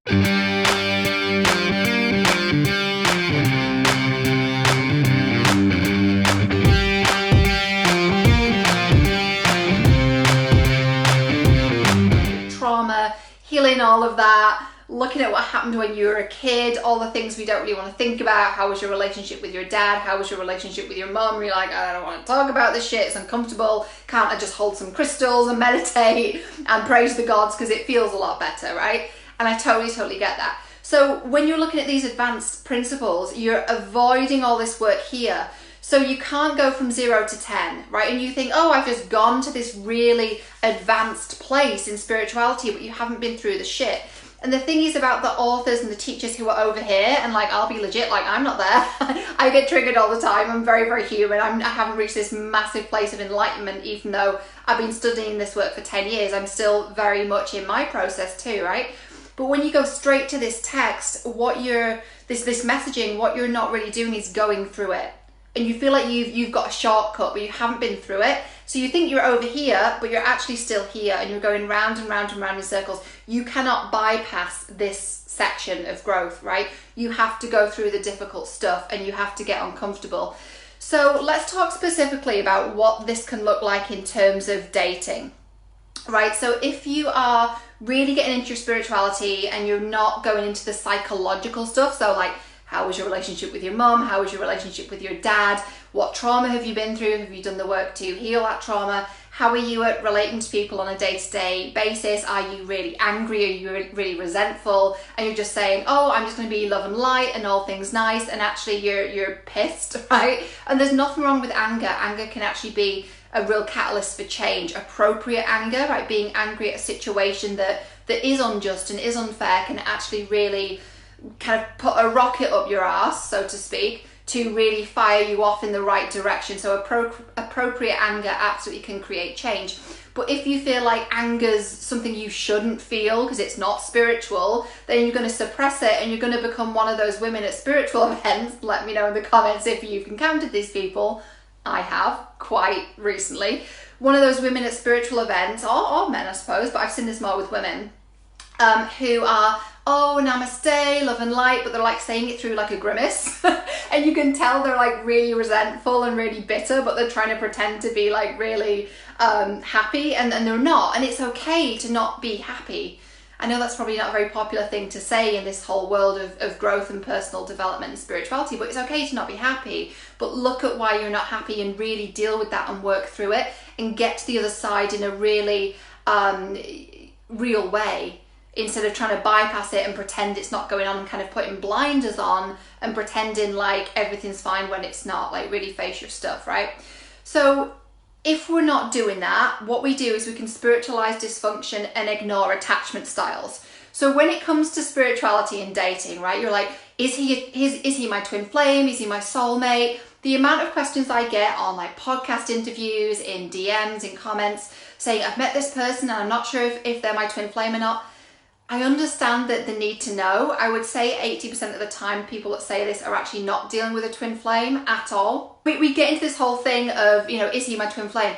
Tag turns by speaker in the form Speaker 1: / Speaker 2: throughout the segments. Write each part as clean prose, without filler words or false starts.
Speaker 1: Trauma, healing all of that, looking at what happened when you were a kid, all the things we don't really want to think about. How was your relationship with your dad? How was your relationship with your mum? You're like, I don't want to talk about this shit, it's uncomfortable. Can't I just hold some crystals and meditate and praise the gods because it feels a lot better, right? And I totally get that. So when you're looking at these advanced principles, you're avoiding all this work here. So you can't go from 0 to 10, right? And you think, oh, I've just gone to this really advanced place in spirituality, but you haven't been through the shit. And the thing is about the authors and the teachers who are over here, and like, I'll be legit, like, I'm not there. I get triggered all the time. I'm very human. I haven't reached this massive place of enlightenment, even though I've been studying this work for 10 years. I'm still very much in my process too, right? But when you go straight to this text, this messaging, what you're not really doing is going through it. And you feel like you've got a shortcut, but you haven't been through it. So you think you're over here, but you're actually still here, and you're going round and round and round in circles. You cannot bypass this section of growth, right? You have to go through the difficult stuff, and you have to get uncomfortable. So let's talk specifically about what this can look like in terms of dating, right? So if you are really getting into your spirituality and you're not going into the psychological stuff, so like, how was your relationship with your mum? How was your relationship with your dad? What trauma have you been through? Have you done the work to heal that trauma? How are you at relating to people on a day-to-day basis? Are you really angry? Are you really resentful? And you're just saying, oh, I'm just going to be love and light and all things nice, and actually you're pissed, right? And there's nothing wrong with anger. Anger can actually be a real catalyst for change. Appropriate anger, right? Being angry at a situation that is unjust and is unfair can actually really kind of put a rocket up your ass, so to speak, to really fire you off in the right direction. So appropriate anger absolutely can create change. But if you feel like anger's something you shouldn't feel because it's not spiritual, then you're going to suppress it, and you're going to become one of those women at spiritual events. Let me know in the comments if you've encountered these people. I have, quite recently. One of those women at spiritual events, or men I suppose, but I've seen this more with women, who are, oh, namaste, love and light, but they're like saying it through like a grimace. And you can tell they're like really resentful and really bitter, but they're trying to pretend to be like really happy, and they're not. And it's okay to not be happy. I know that's probably not a very popular thing to say in this whole world of growth and personal development and spirituality, but it's okay to not be happy. But look at why you're not happy and really deal with that and work through it and get to the other side in a really real way, instead of trying to bypass it and pretend it's not going on and kind of putting blinders on and pretending like everything's fine when it's not. Like, really face your stuff, right? So if we're not doing that, what we do is we can spiritualize dysfunction and ignore attachment styles. So when it comes to spirituality and dating, right, you're like, is he my twin flame? Is he my soulmate? The amount of questions I get on like podcast interviews, in DMs, in comments, saying, I've met this person and I'm not sure if they're my twin flame or not. I understand that the need to know. I would say 80% of the time people that say this are actually not dealing with a twin flame at all. We get into this whole thing of, you know, is he my twin flame?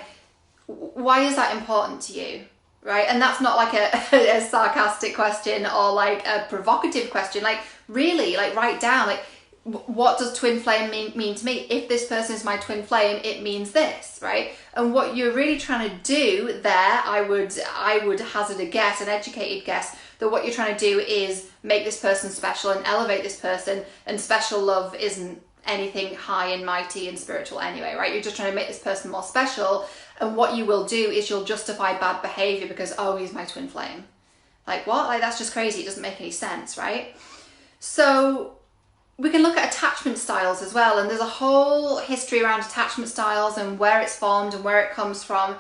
Speaker 1: Why is that important to you, right? And that's not like a sarcastic question or like a provocative question. Like, really, like, write down, like, what does twin flame mean to me? If this person is my twin flame, it means this, right? And what you're really trying to do there, I would hazard a guess, an educated guess, that what you're trying to do is make this person special and elevate this person. And special love isn't anything high and mighty and spiritual anyway, right? You're just trying to make this person more special. And what you will do is you'll justify bad behavior because, oh, he's my twin flame. Like, what? Like, that's just crazy. It doesn't make any sense, right? So we can look at attachment styles as well, and there's a whole history around attachment styles and where it's formed and where it comes from.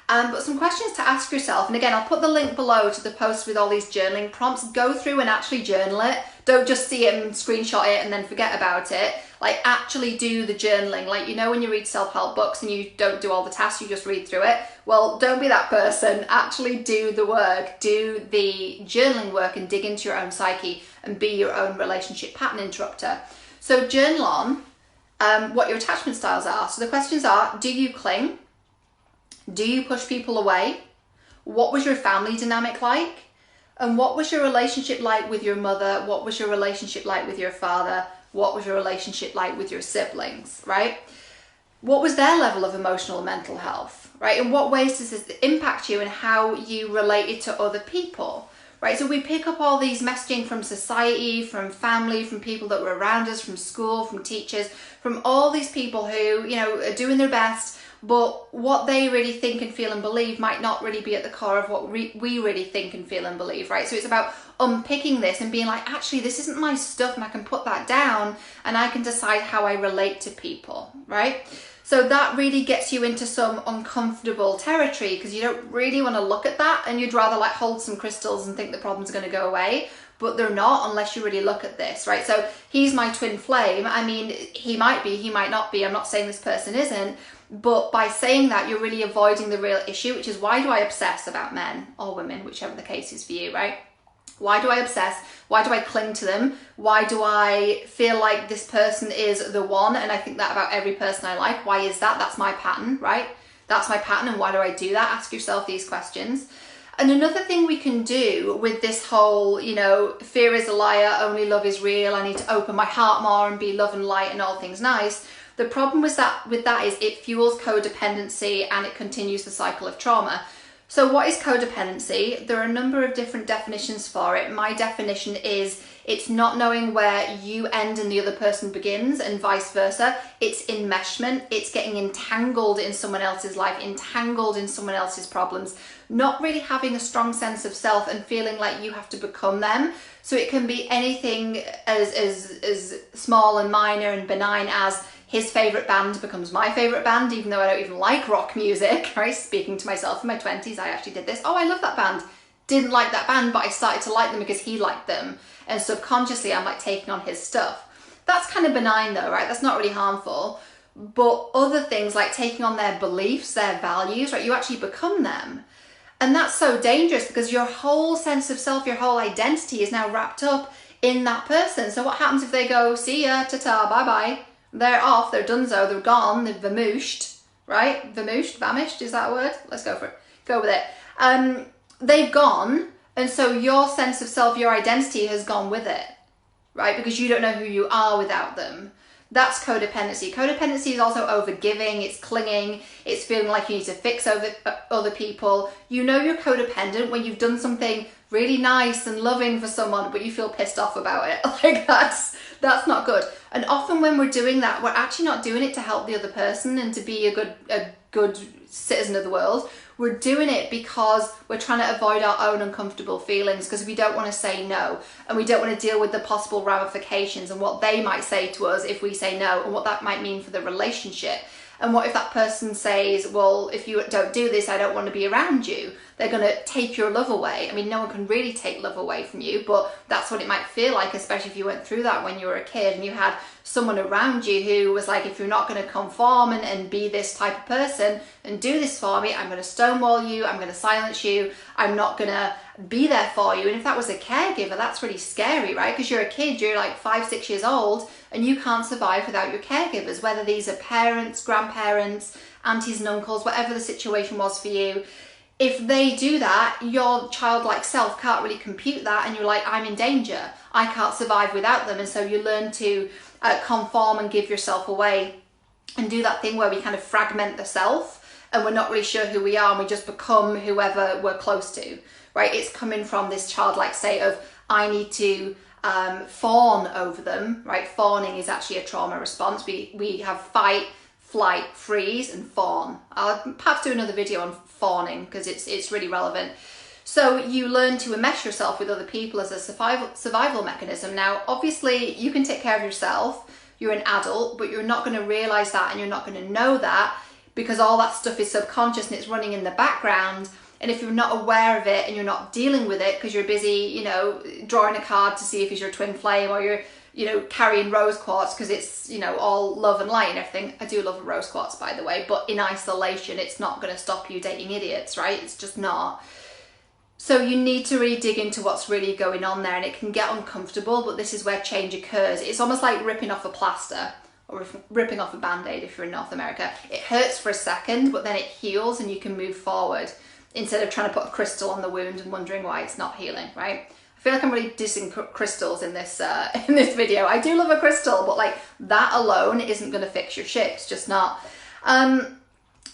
Speaker 1: But some questions to ask yourself, and again, I'll put the link below to the post with all these journaling prompts. Go through and actually journal it. Don't just see it and screenshot it and then forget about it. Like, actually do the journaling. Like, you know, when you read self-help books and you don't do all the tasks, you just read through it. Well, don't be that person. Actually do the work. Do the journaling work and dig into your own psyche and be your own relationship pattern interrupter. So journal on what your attachment styles are. So the questions are, do you cling? Do you push people away? What was your family dynamic like? And what was your relationship like with your mother? What was your relationship like with your father? What was your relationship like with your siblings, right? What was their level of emotional and mental health, right? In what ways does this impact you and how you related to other people, right? So we pick up all these messaging from society, from family, from people that were around us, from school, from teachers, from all these people who, you know, are doing their best, but what they really think and feel and believe might not really be at the core of what we really think and feel and believe, right? So it's about unpicking this and being like, actually, this isn't my stuff, and I can put that down and I can decide how I relate to people, right? So that really gets you into some uncomfortable territory because you don't really want to look at that, and you'd rather like hold some crystals and think the problem's going to go away, but they're not unless you really look at this, right? So he's my twin flame. I mean, he might be, he might not be. I'm not saying this person isn't, but by saying that, you're really avoiding the real issue, which is, why do I obsess about men or women, whichever the case is for you, right? Why do I obsess? Why do I cling to them? Why do I feel like this person is the one? And I think that about every person I like. Why is that? That's my pattern, right? That's my pattern. And why do I do that? Ask yourself these questions. And another thing we can do with this whole, you know, fear is a liar, only love is real, I need to open my heart more and be love and light and all things nice. The problem with that is it fuels codependency and it continues the cycle of trauma. So what is codependency? There are a number of different definitions for it. My definition is it's not knowing where you end and the other person begins, and vice versa. It's enmeshment. It's getting entangled in someone else's life, entangled in someone else's problems, not really having a strong sense of self and feeling like you have to become them. So it can be anything as small and minor and benign as his favorite band becomes my favorite band, even though I don't even like rock music, right? Speaking to myself in my 20s, I actually did this. Oh, I love that band. Didn't like that band, but I started to like them because he liked them. And subconsciously, I'm like taking on his stuff. That's kind of benign though, right? That's not really harmful. But other things like taking on their beliefs, their values, right? You actually become them. And that's so dangerous because your whole sense of self, your whole identity is now wrapped up in that person. So what happens if they go, see ya, ta-ta, bye-bye? They're off, they're donezo, they're gone, they've vamooshed, right? Vamished, is that a word? Let's go for it. Go with it. They've gone, and so your sense of self, your identity has gone with it, right? Because you don't know who you are without them. That's codependency. Codependency is also overgiving, it's clinging, it's feeling like you need to fix other people. You know you're codependent when you've done something really nice and loving for someone, but you feel pissed off about it. Like that's not good. And often when we're doing that, we're actually not doing it to help the other person and to be a good citizen of the world. We're doing it because we're trying to avoid our own uncomfortable feelings, because we don't want to say no, and we don't want to deal with the possible ramifications and what they might say to us if we say no, and what that might mean for the relationship. And what if that person says, well, if you don't do this, I don't want to be around you. They're going to take your love away. I mean, no one can really take love away from you, but that's what it might feel like, especially if you went through that when you were a kid and you had someone around you who was like, if you're not going to conform and be this type of person and do this for me, I'm going to stonewall you, I'm going to silence you, I'm not going to be there for you. And if that was a caregiver, that's really scary, right? Because you're a kid, you're like 5-6 years old, and you can't survive without your caregivers, whether these are parents, grandparents, aunties and uncles, whatever the situation was for you. If they do that, your childlike self can't really compute that, and you're like, I'm in danger, I can't survive without them. And so you learn to conform and give yourself away and do that thing where we kind of fragment the self and we're not really sure who we are, and we just become whoever we're close to, right? It's coming from this childlike state of, I need to fawn over them, right? Fawning is actually a trauma response. We have fight, flight, freeze, and fawn. I'll perhaps do another video on fawning because it's really relevant. So you learn to enmesh yourself with other people as a survival mechanism. Now, obviously, you can take care of yourself. You're an adult, but you're not going to realize that, and you're not going to know that because all that stuff is subconscious and it's running in the background. And if you're not aware of it and you're not dealing with it because you're busy, you know, drawing a card to see if it's your twin flame, or you're, you know, carrying rose quartz because it's, you know, all love and light and everything. I do love a rose quartz, by the way, but in isolation, it's not going to stop you dating idiots, right? It's just not. So you need to really dig into what's really going on there, and it can get uncomfortable, but this is where change occurs. It's almost like ripping off a plaster or ripping off a band-aid if you're in North America. It hurts for a second, but then it heals and you can move forward. instead of trying to put a crystal on the wound and wondering why it's not healing, right? I feel like I'm really dissing crystals in this in this video. I do love a crystal, but like that alone isn't going to fix your shit. It's just not.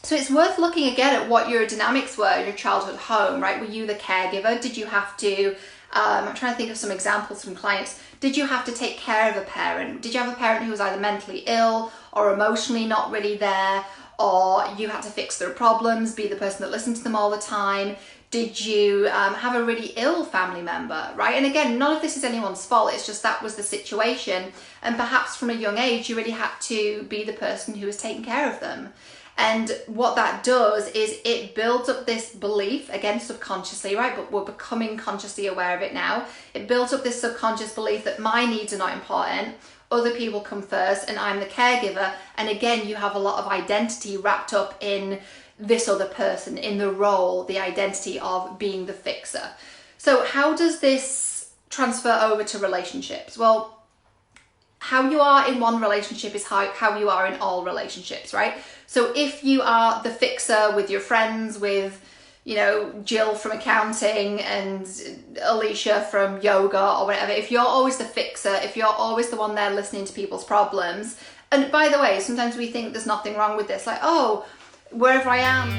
Speaker 1: So it's worth looking again at what your dynamics were in your childhood home, right? Were you the caregiver? Did you have to, I'm trying to think of some examples from clients. Did you have to take care of a parent? Did you have a parent who was either mentally ill or emotionally not really there? Or you had to fix their problems, be the person that listened to them all the time? Did you have a really ill family member, right? And again, none of this is anyone's fault. It's just that was the situation. And perhaps from a young age, you really had to be the person who was taking care of them. And what that does is it builds up this belief, again, subconsciously, right? But we're becoming consciously aware of it now. It builds up this subconscious belief that my needs are not important. Other people come first and I'm the caregiver. And again, you have a lot of identity wrapped up in this other person, in the role, the identity of being the fixer. So how does this transfer over to relationships? Well, how you are in one relationship is how you are in all relationships, right? So if you are the fixer with your friends, with, you know, Jill from accounting and Alicia from yoga or whatever, if you're always the fixer, if you're always the one there listening to people's problems, and by the way, sometimes we think there's nothing wrong with this, like, oh, wherever I am,